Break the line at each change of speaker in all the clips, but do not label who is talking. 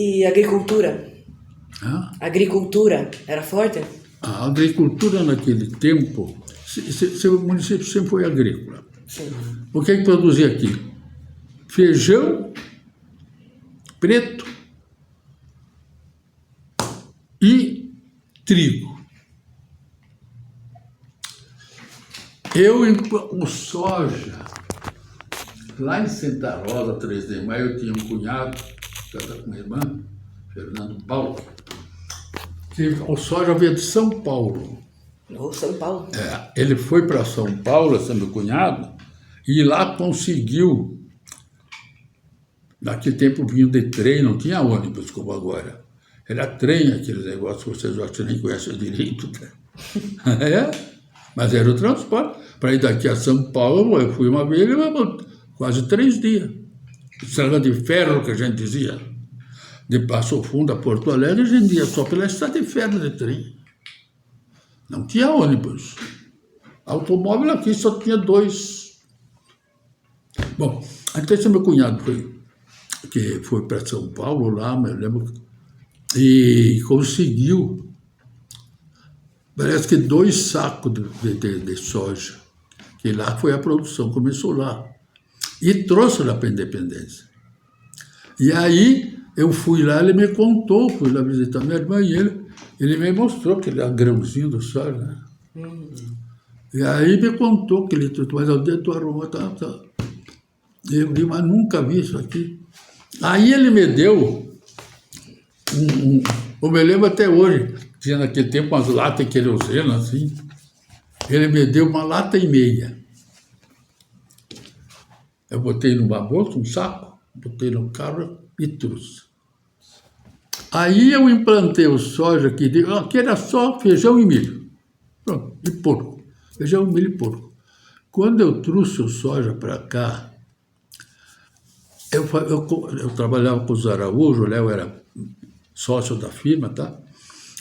E agricultura?
Hã?
Agricultura era forte?
A agricultura naquele tempo, o município sempre foi agrícola.
Sim.
O que produzia aqui? Feijão preto e trigo. O soja, lá em Santa Rosa, 3 de Maio, eu tinha um cunhado, casado com minha irmã, Fernando Paulo, que o soja veio de São Paulo.
No São Paulo.
Ele foi para São Paulo, esse meu cunhado, e lá conseguiu. Naquele tempo vinha de trem, não tinha ônibus como agora. Era trem, aqueles negócios que vocês acho que nem conhecem direito. Mas era o transporte. Para ir daqui a São Paulo, eu fui uma vez, levava quase 3 dias. Estrada de ferro, que a gente dizia. De Passo Fundo a Porto Alegre, a gente ia só pela estrada de ferro de trem. Não tinha ônibus. Automóvel aqui só tinha 2. Bom, então esse meu cunhado que foi para São Paulo lá, me lembro, e conseguiu, parece que 2 sacos de soja, que lá foi a produção, começou lá, e trouxe lá para a independência. E aí eu fui lá, ele me contou, fui lá visitar minha irmã e ele me mostrou aquele grãozinho do soja, né? E aí me contou que ele, mas o dedo tu arrumou, tá. Eu disse, mas nunca vi isso aqui. Aí ele me deu, eu me lembro até hoje, tinha naquele tempo umas latas de querosene, assim, ele me deu 1,5 latas. Eu botei numa bolsa, um saco, botei no carro e trouxe. Aí eu implantei o soja que era só feijão e milho, pronto, e porco, feijão, milho e porco. Quando eu trouxe o soja para cá, eu trabalhava com os Araújo, o Léo era sócio da firma, tá?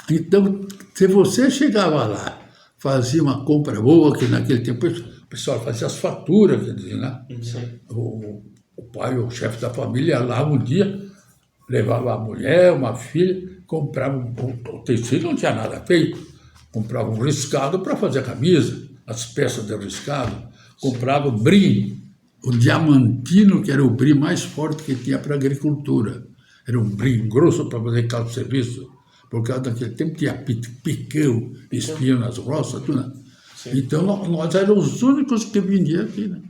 Então, se você chegava lá, fazia uma compra boa, que naquele tempo o pessoal fazia as faturas, quer dizer, né? O pai, o chefe da família, ia lá um dia, levava a mulher, uma filha, comprava o tecido, não tinha nada feito, comprava um riscado para fazer a camisa, as peças de riscado, comprava o brim, o diamantino, que era o brim mais forte que tinha para a agricultura. Era um brim grosso para fazer caldo de serviço. Por causa daquele tempo tinha picão, espinho nas roças, tudo. Né? Então nós éramos os únicos que vendiam aqui, né?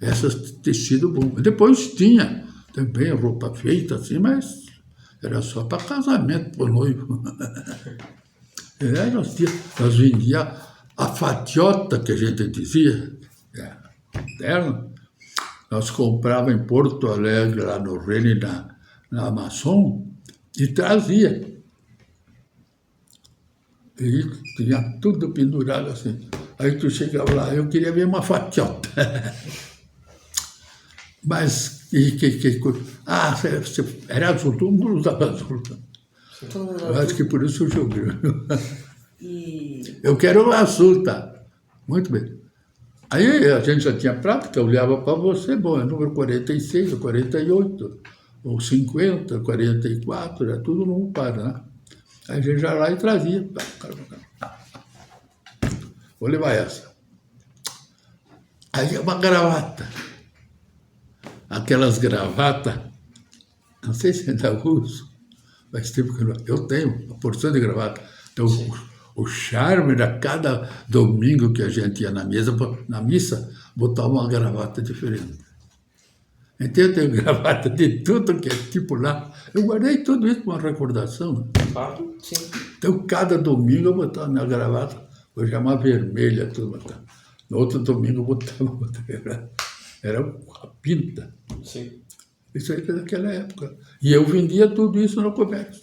Essas tecido bom. Depois tinha também roupa feita assim, mas era só para casamento, para o noivo. Nós vendíamos a fatiota, que a gente dizia, terno. Nós comprávamos em Porto Alegre, lá no Rene, na Amazon, e trazia. E tinha tudo pendurado assim. Aí tu chegava lá, eu queria ver uma fatiota. Mas, era azul, todo mundo usava azul. Eu acho que por isso surgiu o grão. Eu quero o azul, tá? Muito bem. Aí a gente já tinha prática, eu olhava para você, bom, é número 46, ou 48, ou 50, 44, era tudo num par, né? Aí a gente já lá e trazia. Vou levar essa. Aí uma gravata. Aquelas gravatas, não sei se ainda uso, faz tempo que eu tenho uma porção de gravata. Então, o charme era cada domingo que a gente ia na missa, botava uma gravata diferente. Então eu tenho gravata de tudo que é tipo lá. Eu guardei tudo isso com uma recordação.
Claro, sim.
Então cada domingo eu botava minha gravata, hoje é uma vermelha, tudo. No outro domingo eu botava outra gravata. Era uma pinta.
Sim.
Isso aí foi naquela época. E eu vendia tudo isso no comércio.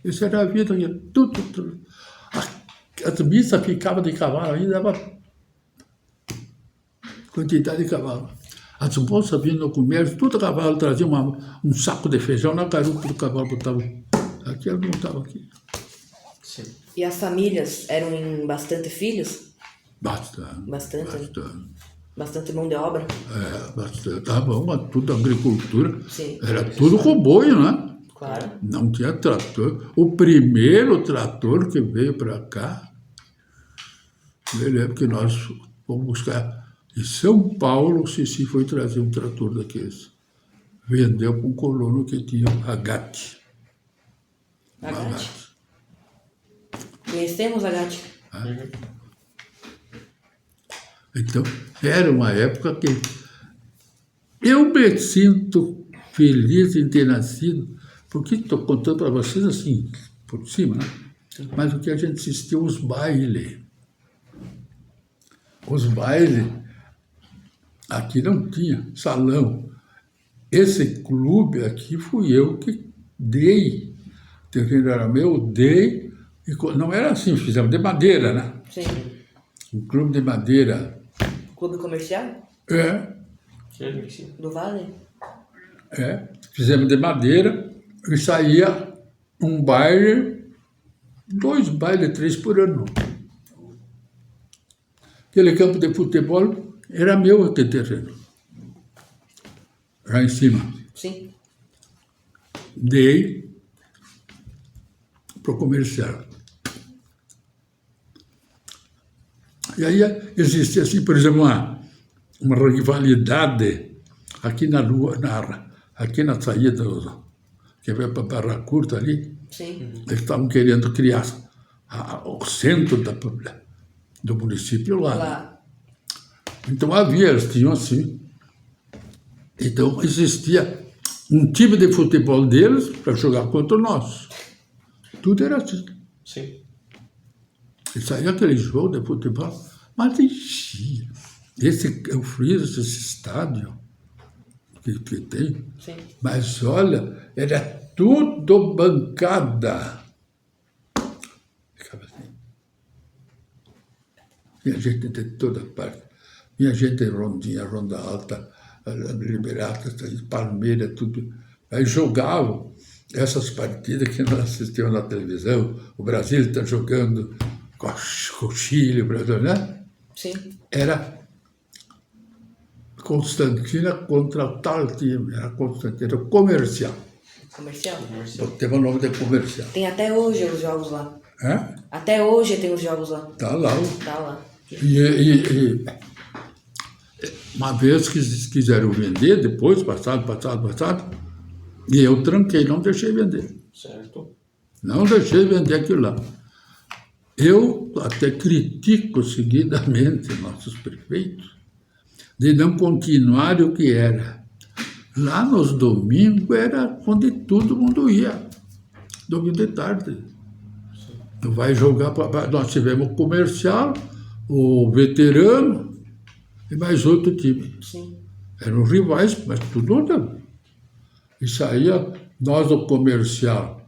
Isso era a vida, tudo. As missas ficavam de cavalo, ainda dava quantidade de cavalo. As moças vinham no comércio, tudo cavalo, trazia um saco de feijão na garupa do cavalo, botava aqui, ela montava aqui.
Sim. E as famílias eram em bastante filhos?
Bastante.
Bastante?
Bastante.
Bastante mão de obra.
Bastante. Tá bom, mas tudo agricultura.
Sim.
Era tudo com boi, né?
Claro.
Não tinha trator. O primeiro trator que veio para cá, eu lembro que nós fomos buscar em São Paulo, o Cici foi trazer um trator daqueles. Vendeu para um colono que tinha Agate.
Agate. Conhecemos Agate.
Então, era uma época que eu me sinto feliz em ter nascido, porque estou contando para vocês assim, por cima, né? Mas o que a gente assistiu, os bailes. Os bailes, aqui não tinha salão. Esse clube aqui fui eu que dei. O terreno era meu, dei. E não era assim, fizemos de madeira, né?
Sim.
Um clube de madeira.
Clube comercial? Do Vale?
Fizemos de madeira e saía um baile, 2 bailes, 3 por ano. Aquele campo de futebol era meu aquele terreno. Lá em cima.
Sim.
Dei para o comercial. E aí existia, assim, por exemplo, uma rivalidade aqui na rua, aqui na saída, que vai para Barra Curta ali.
Sim.
Eles estavam querendo criar o centro do município lá.
Lá.
Então eles tinham assim. Então existia um time de futebol deles para jogar contra o nosso. Tudo era assim.
Sim.
E saía aquele jogo de futebol, mas enchia. Eu fiz esse estádio que tem,
Sim.
mas olha, era tudo bancada. Ficava assim. Tinha gente de toda parte. Tinha gente em Rondinha, Ronda Alta, Liberato, Palmeiras, tudo. Aí jogavam essas partidas que nós assistimos na televisão. O Brasil está jogando com o Chile, o Brasil, né?
Sim.
Era Constantina contra tal time. Era Constantina Comercial.
Comercial?
Teve o nome de Comercial.
Tem até hoje os jogos lá.
É?
Até hoje tem os jogos lá.
Tá lá.
Tá lá.
E uma vez que quiseram vender, depois, passado, e eu tranquei, não deixei vender.
Certo.
Não deixei vender aquilo lá. Eu até critico seguidamente nossos prefeitos de não continuar o que era. Lá nos domingos era onde todo mundo ia. Domingo de tarde. Vai jogar, nós tivemos o Comercial, o Veterano e mais outro time.
Sim.
Eram rivais, mas tudo andando. E saía, nós do Comercial,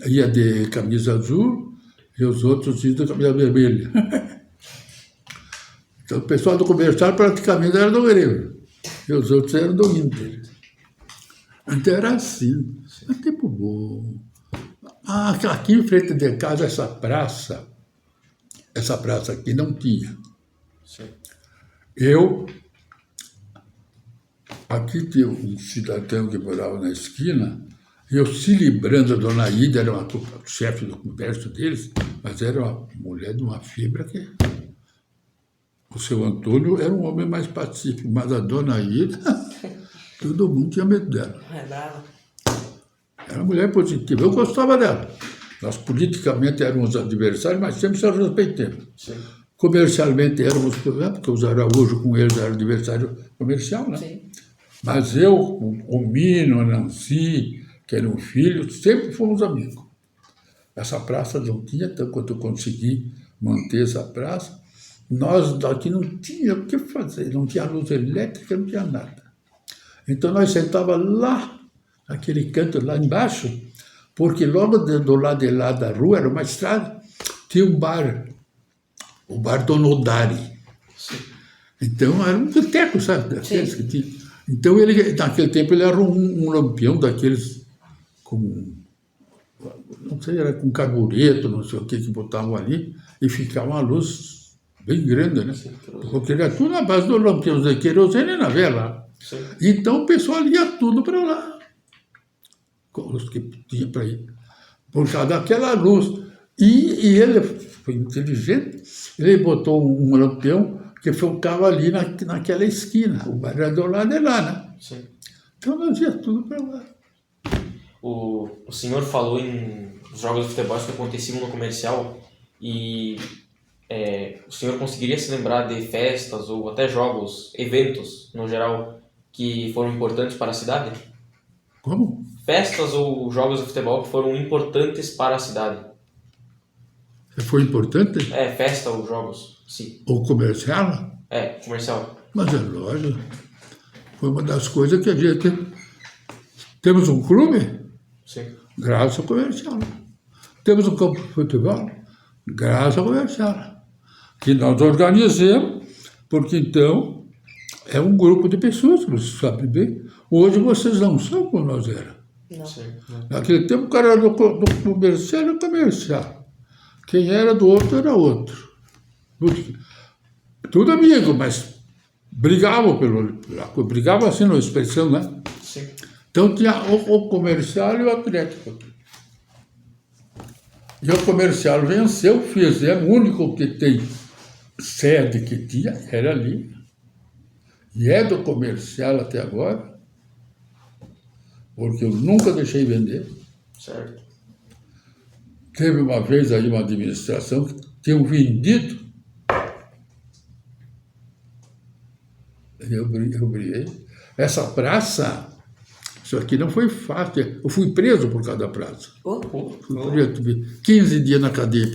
ia de camisa azul e os outros iam de camisa vermelha. Então o pessoal do Comercial praticamente era do Grêmio e os outros eram do Inter. Então era assim, é tempo bom. Aqui em frente de casa, essa praça aqui não tinha.
Sim.
Aqui tinha um cidadão que morava na esquina, e eu se librando, a dona Ida era uma chefe do comércio deles, mas era uma mulher de uma fibra que... O seu Antônio era um homem mais pacífico, mas a dona Ida, todo mundo tinha medo dela.
É brava.
Era uma mulher positiva, eu gostava dela. Nós politicamente éramos adversários, mas sempre se respeitamos.
Sim.
Comercialmente éramos, porque os Araújo com eles eram adversário comercial, né?
Sim.
Mas eu, o Mino, a Nancy, que era um filho, sempre fomos amigos. Essa praça não tinha, então quando eu consegui manter essa praça, nós daqui não tinha o que fazer, não tinha luz elétrica, não tinha nada. Então nós sentávamos lá, naquele canto lá embaixo, porque logo do lado de lá da rua, era uma estrada, tinha um bar, o bar do Nodari. Então era um boteco, sabe? Daqueles que tinha. Então ele, naquele tempo, ele era um lampião daqueles com, não sei, era com carbureto, não sei o que botavam ali, e ficava uma luz bem grande, né?
Sim,
Porque era tudo na base do lampião de querosene na vela.
sim.
Então o pessoal ia tudo para lá, com os que tinha para ir, por causa daquela luz. E ele foi inteligente, ele botou um lampião que ficava ali naquela esquina, o bairro do lado é lá, né?
Sim.
Então nós ia tudo para lá.
O senhor falou em jogos de futebol que aconteciam no comercial e o senhor conseguiria se lembrar de festas ou até jogos, eventos, no geral, que foram importantes para a cidade?
Como?
Festas ou jogos de futebol que foram importantes para a cidade?
Foi importante?
Festa ou jogos, sim.
O comercial?
Comercial.
Mas é lógico. Foi uma das coisas que a gente... Temos um clube,
Sim.
graças ao comercial. Temos um campo de futebol, graças ao comercial. Que nós organizamos, porque então é um grupo de pessoas, você sabe bem. Hoje vocês não sabem como nós éramos.
Não.
Sim.
Naquele tempo o cara do comercial era comercial. Quem era do outro era outro. Tudo amigo, mas brigavam brigavam assim na expressão, né?
Sim.
Então tinha o comercial e o Atlético. E o comercial venceu, fizemos, o único que tem sede que tinha era ali. E é do comercial até agora, porque eu nunca deixei vender.
Certo.
Teve uma vez aí uma administração que tinham vendido. Eu briguei. Essa praça, isso aqui não foi fácil. Eu fui preso por causa da praça.
Oh,
Fui preso, 15 dias na cadeia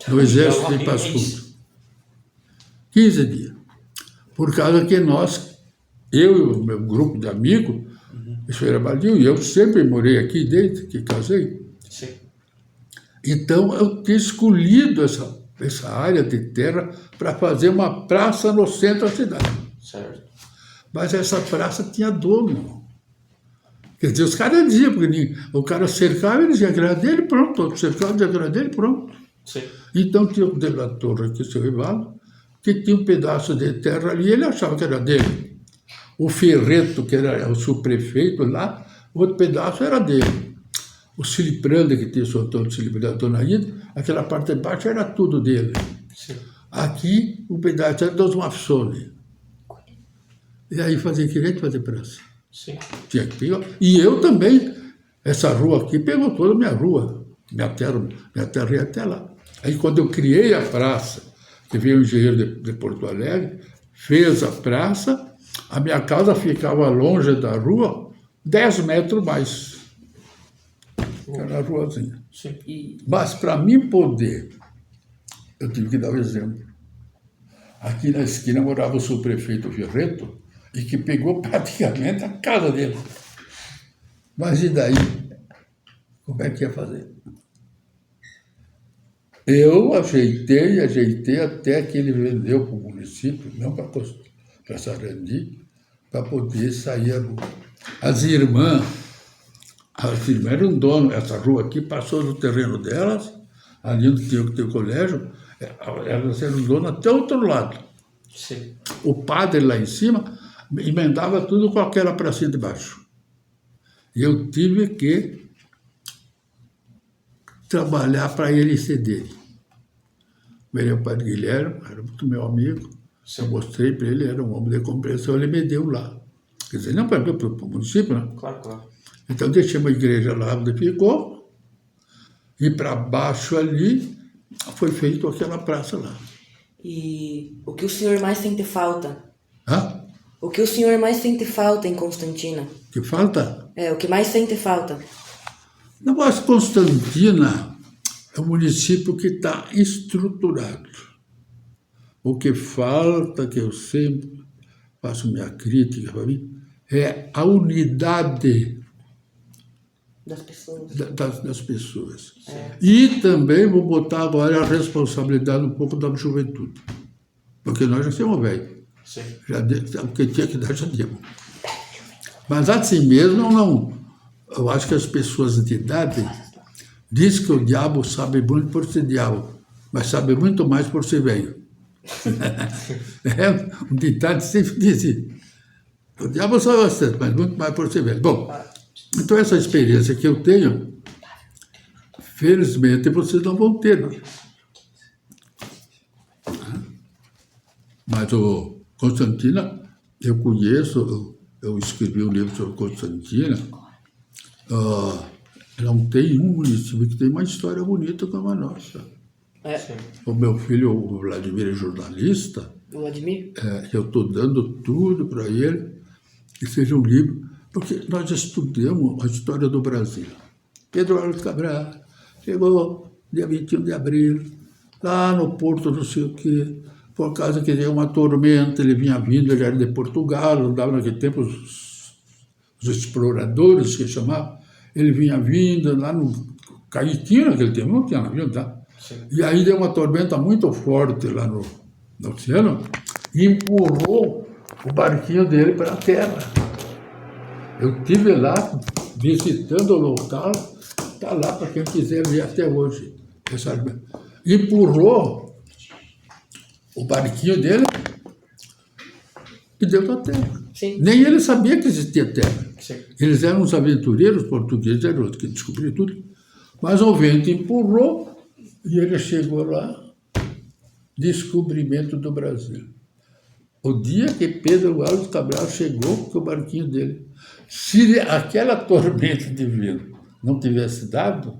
no exército de Passo Fundo. 15 dias. Por causa que nós, eu e o meu grupo de amigos, isso era Baldinho, e eu sempre morei aqui desde que casei.
Sim.
Então eu tinha escolhido essa área de terra para fazer uma praça no centro da cidade.
Certo.
Mas essa praça tinha dono. Quer dizer, os caras diziam, porque o cara cercava, ele dizia que era dele, pronto. Outro cercava, dizia que era dele, pronto.
Sim.
Então tinha o delator aqui, seu Rivaldo, que tinha um pedaço de terra ali, ele achava que era dele. O Ferreto, que era o subprefeito lá, outro pedaço era dele. O Cilipranda, que tinha o Antônio Cilipranda, a Dona Ida, aquela parte de baixo era tudo dele.
Sim.
Aqui, o pedaço era dos Mafsoni. E aí fazia direito de fazer praça.
Sim.
Tinha que pegar. E eu também, essa rua aqui pegou toda a minha rua. Minha terra ia até lá. Aí quando eu criei a praça, que veio o engenheiro de Porto Alegre, fez a praça, a minha casa ficava longe da rua, 10 metros mais. Era a ruazinha.
Sim.
e
Mas para mim poder, eu tive que dar o exemplo. Aqui na esquina morava o subprefeito Ferreto, e que pegou praticamente a casa dele. Mas e daí? Como é que ia fazer? Eu ajeitei até que ele vendeu para o município, não para Sarandi, para poder sair a rua. As irmãs eram donas, essa rua aqui passou do terreno delas, ali onde tinha o colégio, elas eram donas até o outro lado.
Sim.
O padre lá em cima emendava tudo com aquela pracinha de baixo. E eu tive que trabalhar para ele ceder. Ele é o padre Guilherme, era muito meu amigo.
Sim.
Eu mostrei para ele, era um homem de compreensão, ele me deu lá. Quer dizer, não para o município, né?
Claro, claro.
Então deixei uma igreja lá onde ficou, e para baixo ali foi feito aquela praça lá.
E o que o senhor mais sente falta?
Hã?
O que o senhor mais sente falta em Constantina?
Que falta?
O que mais sente falta?
Não, mas Constantina é um município que está estruturado. O que falta, que eu sempre faço minha crítica para mim, é a unidade
Das pessoas.
das pessoas. E também vou botar agora a responsabilidade um pouco da juventude. Porque nós já somos velhos.
Sim.
O que tinha que dar, já demos. Mas assim mesmo, não. Eu acho que as pessoas de idade dizem que o diabo sabe muito por ser diabo, mas sabe muito mais por ser velho. Um ditado sempre dizia, o diabo só bastante, mas muito mais por ser velho. Bom, então essa experiência que eu tenho, felizmente vocês não vão ter, não. Mas o Constantina, eu conheço, eu escrevi um livro sobre Constantina. Não tem um município que tem uma história bonita como a nossa.
É.
O meu filho, o Vladimir, é jornalista.
O Vladimir?
Eu estou dando tudo para ele, que seja um livro, porque nós estudamos a história do Brasil. Pedro Álvares Cabral chegou dia 21 de abril, lá no porto não sei o quê, por causa que deu uma tormenta, ele vinha vindo, ele era de Portugal, andava naquele tempo os exploradores que chamavam, ele vinha vindo lá no Caetinho, naquele tempo, não tinha navio, tá?
Sim.
E aí deu uma tormenta muito forte lá no oceano e empurrou o barquinho dele para a terra. Eu estive lá visitando o local, está lá para quem quiser ver até hoje. Empurrou o barquinho dele e deu para a terra.
Sim.
Nem ele sabia que existia terra.
Sim.
Eles eram os aventureiros portugueses, eram outros que descobriram tudo. Mas o vento empurrou e ele chegou lá, descobrimento do Brasil. O dia que Pedro Álvares Cabral chegou com o barquinho dele, se aquela tormenta de vento não tivesse dado,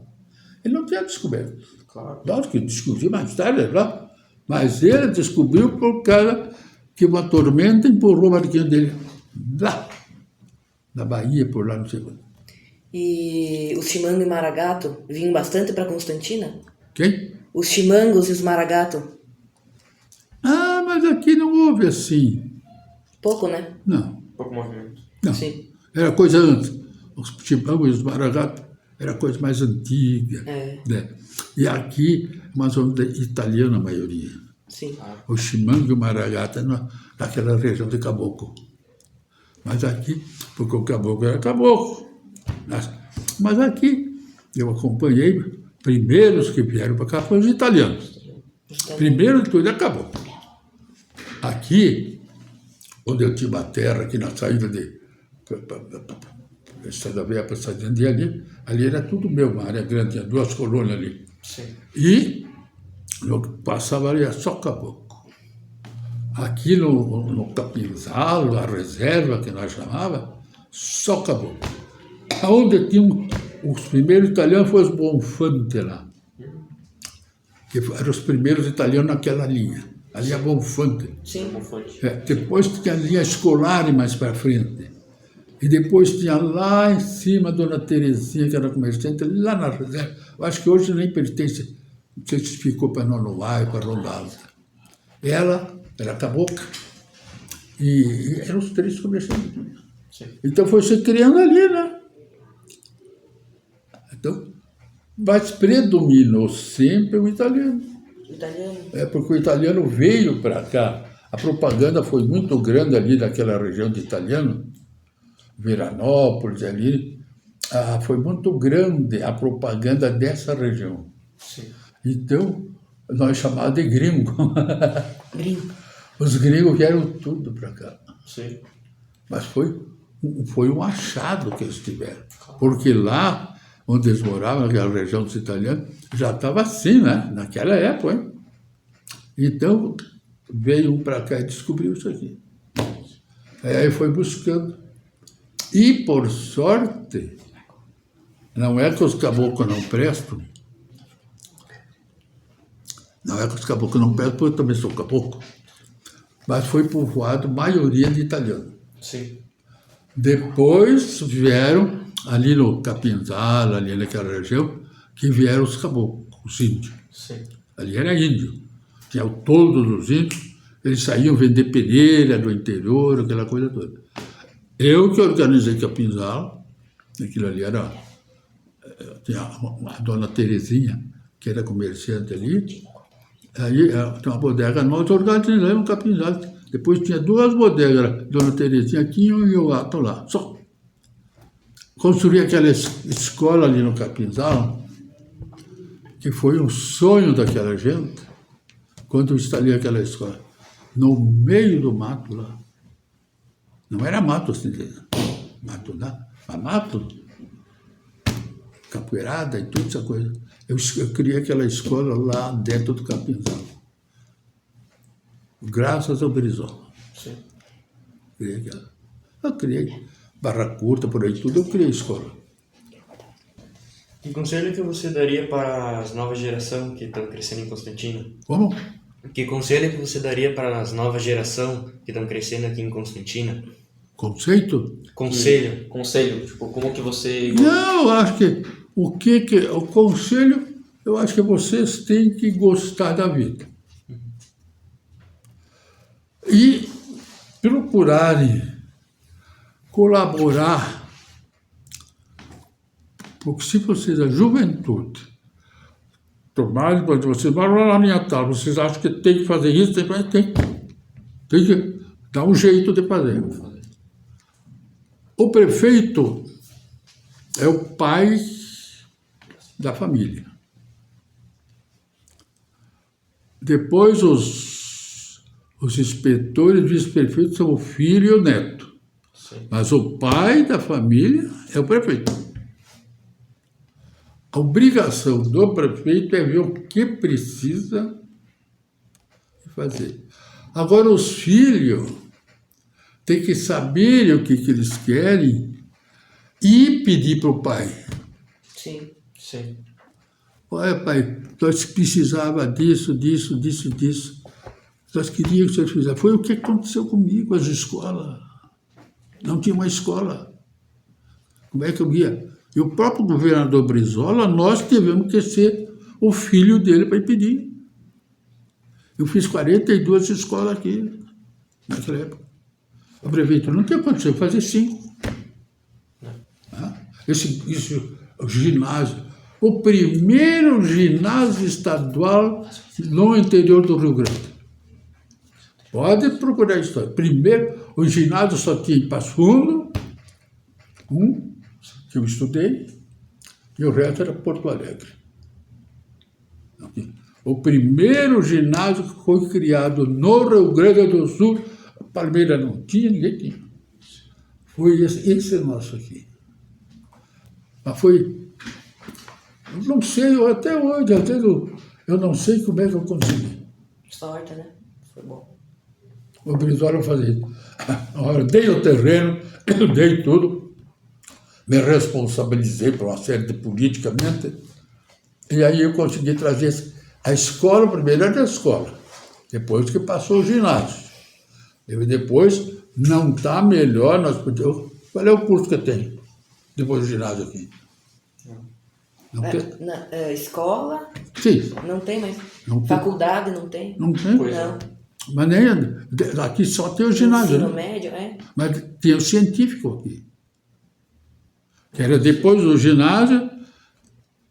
ele não tinha descoberto.
Claro.
Lógico que descobriu mais tarde, lá, mas ele descobriu por causa que uma tormenta empurrou o barquinho dele lá, na Bahia, por lá, não sei onde.
E os Chimango e Maragato vinham bastante para Constantina?
Quem?
Os Chimangos e os Maragato?
Ah, mas aqui não houve assim.
Pouco, né?
Não,
Pouco movimento.
não.
Sim.
Era coisa antes. Os Chimangos e os Maragatos era coisa mais antiga.
É.
Né? E aqui, mais ou menos, italiana a maioria.
Sim.
O Chimango e o Maragato naquela região de Caboclo. Mas aqui, porque o Caboclo era Caboclo. Mas aqui, eu acompanhei, primeiros que vieram para cá foram os italianos. Primeiro de tudo é Caboclo. Aqui, onde eu tinha uma terra, aqui na saída de Estrada Velha para Estrada de ali era tudo meu, uma área grande, tinha 2 colônias ali.
Sim.
E eu passava ali é só Caboclo. Aqui no Capinzal, a reserva que nós chamava, só Caboclo. Onde tinham os primeiros italianos foram os Bonfante lá, que eram os primeiros italianos naquela linha. Ali é Bonfante.
Sim.
Como fonte.
Depois tinha a linha Scolari mais para frente. E depois tinha lá em cima a Dona Terezinha, que era comerciante, lá na reserva. Eu acho que hoje nem pertence, não sei se ficou para Nonoai, para Ronda Alta. Ela era cabocla. E eram os 3 comerciantes.
Sim.
Então foi se criando ali, né? Então, mas predominou sempre o italiano.
Italiano.
É porque o italiano veio para cá. A propaganda foi muito grande ali naquela região de italiano, Veranópolis ali. Foi muito grande a propaganda dessa região.
Sim.
Então, nós chamávamos de gringo.
Gringo.
Os gringos vieram tudo para cá.
Sim.
Mas foi um achado que eles tiveram. Porque lá onde eles moravam, naquela região dos italianos, já estava assim, né? Naquela época, hein? Então, veio um para cá e descobriu isso aqui. Aí foi buscando. E, por sorte, não é que os caboclos não prestam. Não é que os caboclos não prestam, porque eu também sou caboclo. Mas foi povoado maioria de italianos.
Sim.
Depois vieram, ali no Capinzal, ali naquela região, que vieram os caboclos, os índios.
Sim.
Ali era índio. Tinha todos os índios, eles saíam vender peneira do interior, aquela coisa toda. Eu que organizei Capinzal, aquilo ali era... Tinha a dona Terezinha, que era comerciante ali, aí tinha uma bodega, nós organizamos Capinzal. Depois tinha 2 bodegas, dona Terezinha tinha e o gato lá, só. Construí aquela escola ali no Capinzal, que foi um sonho daquela gente. quando eu instalei aquela escola, no meio do mato lá. Não era mato assim, mato, não, mas mato, capoeirada e toda essa coisa. Eu criei aquela escola lá dentro do Capinzal. Graças ao Brizola.
Sim.
Eu criei Barra Curta, por aí tudo, eu criei escola.
Que conselho que você daria para as novas gerações que estão crescendo em Constantina?
Como?
Que conselho que você daria para as novas gerações que estão crescendo aqui em Constantina?
Conceito?
Conselho.
Conselho, tipo, como que você...
Não, eu acho que o conselho, eu acho que vocês têm que gostar da vida. E procurarem colaborar, porque se vocês, a juventude, tomarem, vocês moram lá em Natal, vocês acham que tem que fazer isso, tem que dar um jeito de fazer. O prefeito é o pai da família. Depois os inspetores, vice-prefeitos são o filho e o neto.
Sim.
Mas o pai da família é o prefeito. A obrigação do prefeito é ver o que precisa fazer. Agora, os filhos têm que saber o que eles querem e pedir para o pai.
Sim.
Sim.
Olha, pai, nós precisava disso. Nós queríamos que o senhor fizesse. Foi o que aconteceu comigo, as escolas. Não tinha uma escola. Como é que eu ia? E o próprio governador Brizola, nós tivemos que ser o filho dele para pedir. Eu fiz 42 escolas aqui, naquela época. A prefeitura não tinha condição de fazer 5. Esse ginásio, o primeiro ginásio estadual no interior do Rio Grande. Pode procurar a história. Primeiro, o ginásio só tinha em Passo Fundo, que eu estudei, e o resto era Porto Alegre. O primeiro ginásio que foi criado no Rio Grande do Sul, Palmeira não tinha, ninguém tinha. Foi esse nosso aqui. Mas foi, eu não sei, até hoje, eu não sei como é que eu consegui.
Sorte, né? Foi bom.
O Brizola fazia isso. Eu dei o terreno, eu dei tudo, me responsabilizei por uma série de politicamente, e aí eu consegui trazer a escola, primeiro era a escola, depois que passou o ginásio. E depois, não está melhor, nós podemos... Qual é o curso que tem depois do ginásio aqui? Não tem?
Escola,
Sim.
não tem mais.
Não tem.
Faculdade, não tem.
Não tem?
Pois é.
Não.
Mas nem aqui só tem o ginásio,
Ensino
né?
médio, é.
Mas tinha o científico aqui. Que era depois do ginásio,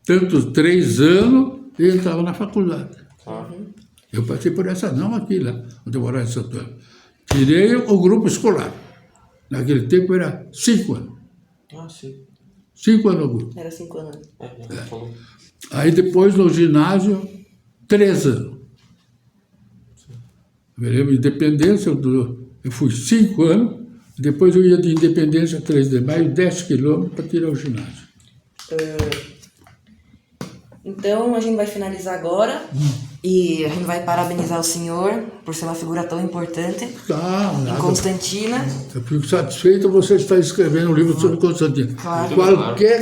tantos 3 anos, ele estava na faculdade.
Uhum.
Eu passei por essa não aqui, lá, onde eu morava em Santana. Tirei o grupo escolar. Naquele tempo era 5 anos.
Ah, sim.
5 anos no grupo.
Era 5 anos.
Falou.
Aí depois no ginásio, 3 anos. Eu lembro, Independência, eu fui 5 anos, depois eu ia de Independência 3 de maio, 10 quilômetros para tirar o ginásio.
Então, a gente vai finalizar agora e a gente vai parabenizar o senhor por ser uma figura tão importante
Tá,
em
nada.
Constantina.
Eu fico satisfeito você estar escrevendo um livro sobre Constantino.
Claro.
Qualquer